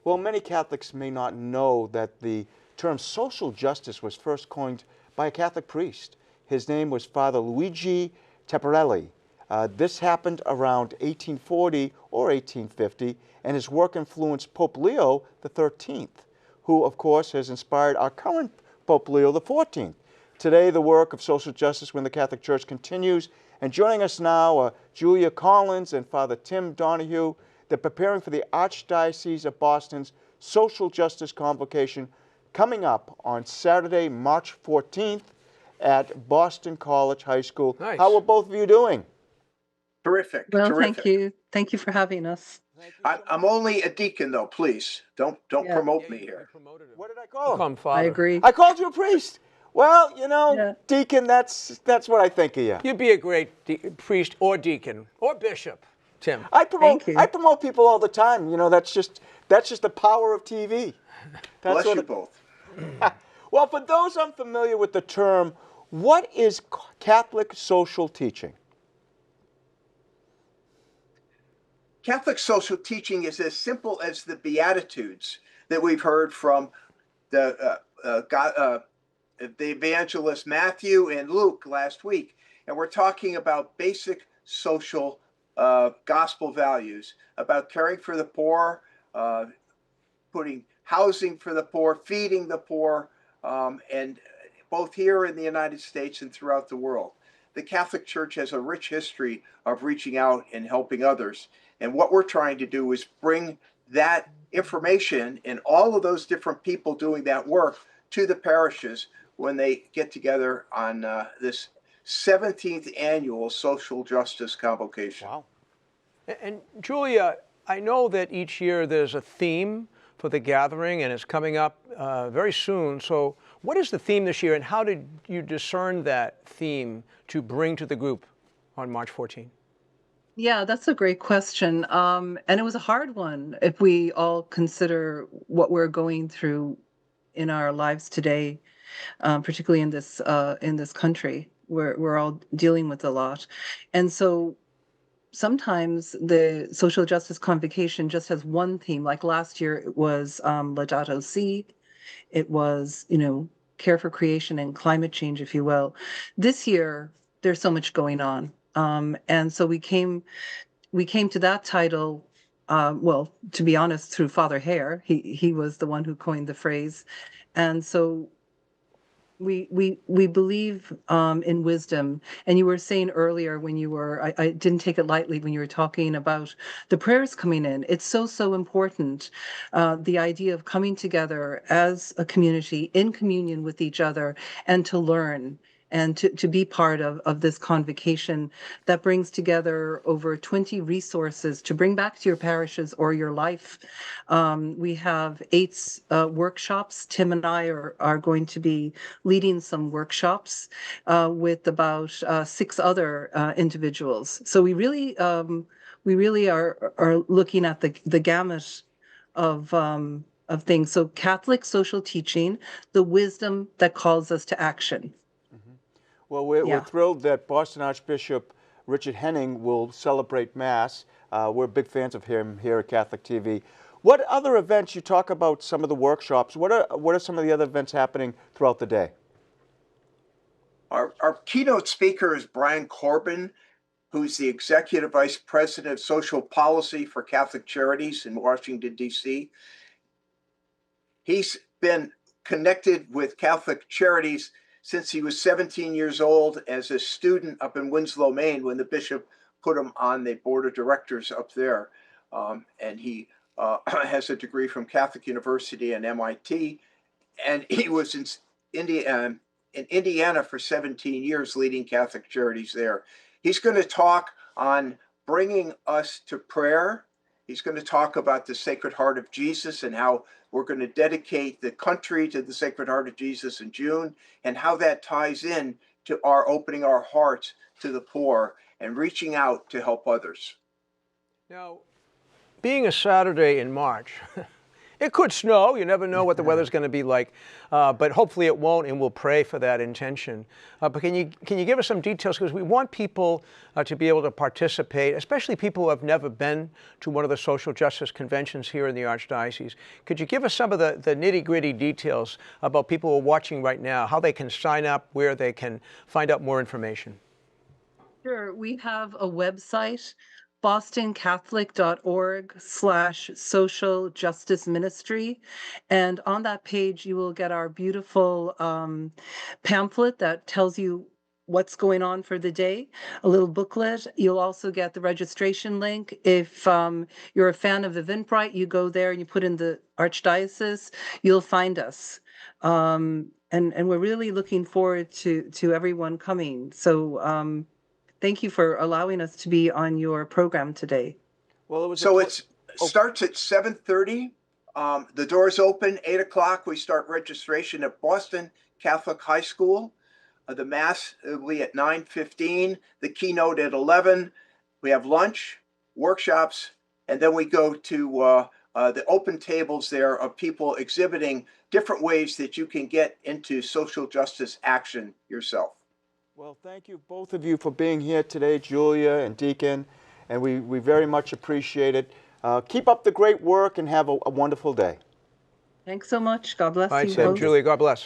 Well, many Catholics may not know that the term social justice was first coined by a Catholic priest. His name was Father Luigi Tapparelli. This happened around 1840 or 1850, and his work influenced Pope Leo XIII, who, of course, has inspired our current Pope Leo XIV. Today, the work of social justice within the Catholic Church continues, and joining us now are Julia Collins and Father Tim Donahue. They're preparing for the Archdiocese of Boston's Social Justice Convocation coming up on Saturday, March 14th at Boston College High School. Nice. How are both of you doing? Terrific. Well, terrific. thank you. Thank you for having us. I'm only a deacon, though. Please don't promote me here. What did I call him? Come, Father. I agree. I called you a priest. Well, you know, Yeah. Deacon, that's what I think of you. You'd be a great priest or deacon or bishop, Tim. I Thank you. promote people all the time. You know, that's just the power of TV. That's Bless you both. Well, for those unfamiliar with the term, what is Catholic social teaching? Catholic social teaching is as simple as the Beatitudes that we've heard from the evangelist Matthew and Luke last week. And we're talking about basic social gospel values, about caring for the poor, putting housing for the poor, feeding the poor, and both here in the United States and throughout the world. The Catholic Church has a rich history of reaching out and helping others. And what we're trying to do is bring that information and all of those different people doing that work to the parishes when they get together on this 17th Annual Social Justice Convocation. Wow. And Julia, I know that each year there's a theme for the gathering, and it's coming up very soon. So what is the theme this year, and how did you discern that theme to bring to the group on March 14th? Yeah, that's a great question. And it was a hard one if we all consider what we're going through in our lives today, particularly in this country where we're all dealing with a lot. And so sometimes the Social Justice Convocation just has one theme. Like last year, it was Laudato Si. It was, care for creation and climate change, if you will. This year, there's so much going on. And so we came to that title, well, to be honest, through Father Hare. He was the one who coined the phrase. And so we believe in wisdom. And you were saying earlier when you were, I didn't take it lightly when you were talking about the prayers coming in. It's so important. The idea of coming together as a community in communion with each other and to learn and to be part of this convocation that brings together over 20 resources to bring back to your parishes or your life. We have 8 workshops. Tim and I are going to be leading some workshops with about 6 other individuals. So we really are looking at the gamut of things. So Catholic social teaching, the wisdom that calls us to action. Well, we're thrilled that Boston Archbishop Richard Henning will celebrate Mass. We're big fans of him here at Catholic TV. What other events, you talk about some of the workshops, what are some of the other events happening throughout the day? Our keynote speaker is Brian Corbin, who's the Executive Vice President of Social Policy for Catholic Charities in Washington, D.C. He's been connected with Catholic Charities since he was 17 years old as a student up in Winslow, Maine, when the bishop put him on the board of directors up there. And he has a degree from Catholic University and MIT. And he was in Indiana for 17 years, leading Catholic Charities there. He's going to talk on bringing us to prayer. He's going to talk about the Sacred Heart of Jesus and how we're going to dedicate the country to the Sacred Heart of Jesus in June, and how that ties in to our opening our hearts to the poor and reaching out to help others. Now, being a Saturday in March, It could snow. You never know what the weather's going to be like, but hopefully it won't, and we'll pray for that intention. But can you give us some details, because we want people to be able to participate, especially people who have never been to one of the social justice conventions here in the Archdiocese. Could you give us some of the nitty-gritty details about people who are watching right now, how they can sign up, where they can find out more information? Sure. We have a website, bostoncatholic.org/social justice ministry. And on that page, you will get our beautiful pamphlet that tells you what's going on for the day, a little booklet. You'll also get the registration link. If you're a fan of Eventbrite, you go there and you put in the Archdiocese, you'll find us. And we're really looking forward to everyone coming. So thank you for allowing us to be on your program today. Well, it starts at 7:30. The doors open 8 o'clock. We start registration at Boston Catholic High School. The Mass will be at 9:15. The keynote at 11. We have lunch, workshops, and then we go to the open tables there of people exhibiting different ways that you can get into social justice action yourself. Well, thank you, both of you, for being here today, Julia and Deacon, and we very much appreciate it. Keep up the great work and have a wonderful day. Thanks so much. God bless Bye, you Sam. both. Julia, God bless.